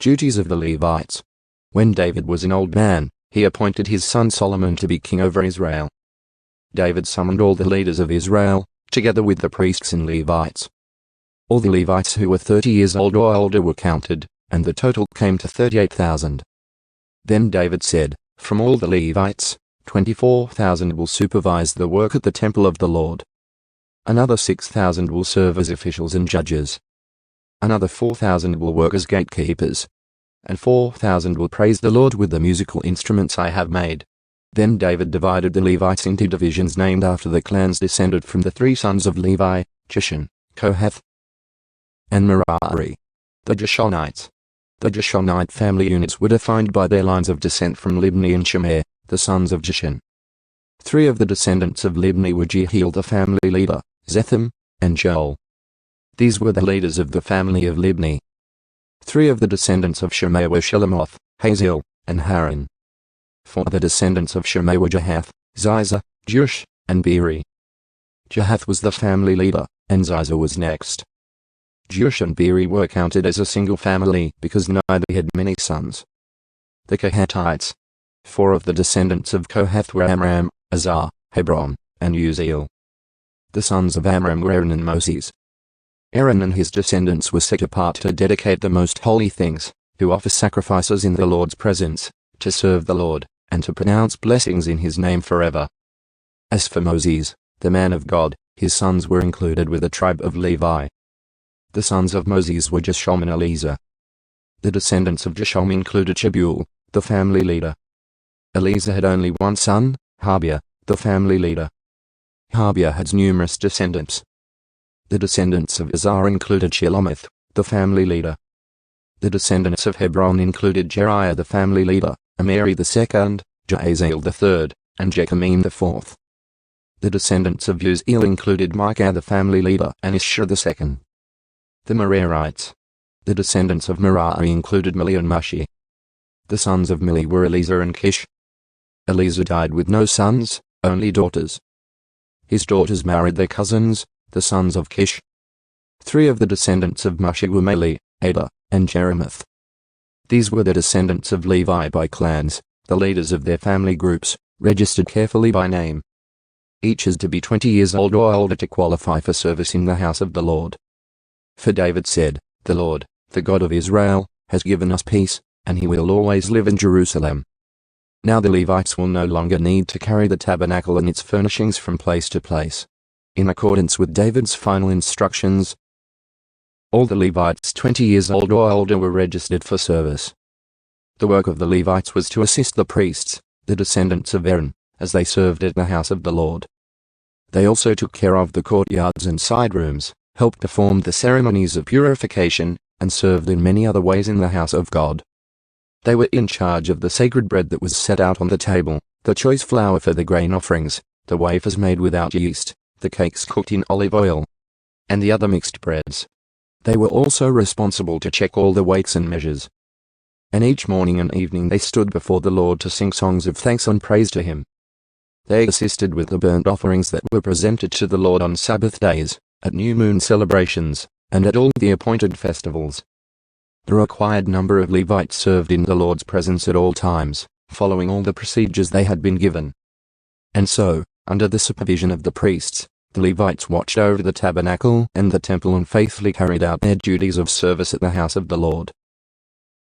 Duties of the Levites. When David was an old man, he appointed his son Solomon to be king over Israel. David summoned all the leaders of Israel, together with the priests and Levites. All the Levites who were 30 years old or older were counted, and the total came to 38,000. Then David said, "From all the Levites, 24,000 will supervise the work at the temple of the Lord. Another 6,000 will serve as officials and judges. Another 4,000 will work as gatekeepers. And 4,000 will praise the Lord with the musical instruments I have made." Then David divided the Levites into divisions named after the clans descended from the 3 sons of Levi, Gershon, Kohath, and Merari, the Gershonites. The Gershonite family units were defined by their lines of descent from Libny and Shimei, the sons of Gershon. 3 of the descendants of Libny were Jehiel the family leader, Zetham, and Joel. These were the leaders of the family of Libny. 3 of the descendants of Shimei were Shelomoth, Haziel, and Haran. 4 of the descendants of Shimei were Jahath, Ziza, Jeush, and Beeri. Jahath was the family leader, and Ziza was next. Jeush and Beeri were counted as a single family because neither had many sons. The Kahatites. 4 of the descendants of Kohath were Amram, Azar, Hebron, and Uzziel. The sons of Amram were Aaron and Moses. Aaron and his descendants were set apart to dedicate the most holy things, to offer sacrifices in the Lord's presence, to serve the Lord, and to pronounce blessings in his name forever. As for Moses, the man of God, his sons were included with the tribe of Levi. The sons of Moses were Gershom and Eleazar. The descendants of Gershom included Shebuel, the family leader. Eleazar had only one son, Habiah, the family leader. Habiah had numerous descendants. The descendants of Azar included Shelomoth, the family leader. The descendants of Hebron included Jeriah the family leader, Amari the second, Jahaziel the third, and Jechamim the fourth. The descendants of Uzziel included Micah the family leader and Ishar the second. The Merarites. The descendants of Merari included Mili and Mushi. The sons of Mili were Eleazar and Kish. Eleazar died with no sons, only daughters. His daughters married their cousins, the sons of Kish. 3 of the descendants of Mushi were Mali, Ada, and Jeremoth. These were the descendants of Levi by clans, the leaders of their family groups, registered carefully by name. Each is to be 20 years old or older to qualify for service in the house of the Lord. For David said, "The Lord, the God of Israel, has given us peace, and he will always live in Jerusalem." Now the Levites will no longer need to carry the tabernacle and its furnishings from place to place. In accordance with David's final instructions, all the Levites 20 years old or older were registered for service. The work of the Levites was to assist the priests, the descendants of Aaron, as they served at the house of the Lord. They also took care of the courtyards and side rooms, helped perform the ceremonies of purification, and served in many other ways in the house of God. They were in charge of the sacred bread that was set out on the table, the choice flour for the grain offerings, the wafers made without yeast, the cakes cooked in olive oil, and the other mixed breads. They were also responsible to check all the weights and measures. And each morning and evening they stood before the Lord to sing songs of thanks and praise to him. They assisted with the burnt offerings that were presented to the Lord on Sabbath days, at new moon celebrations, and at all the appointed festivals. The required number of Levites served in the Lord's presence at all times, following all the procedures they had been given. And so, under the supervision of the priests, the Levites watched over the tabernacle and the temple and faithfully carried out their duties of service at the house of the Lord.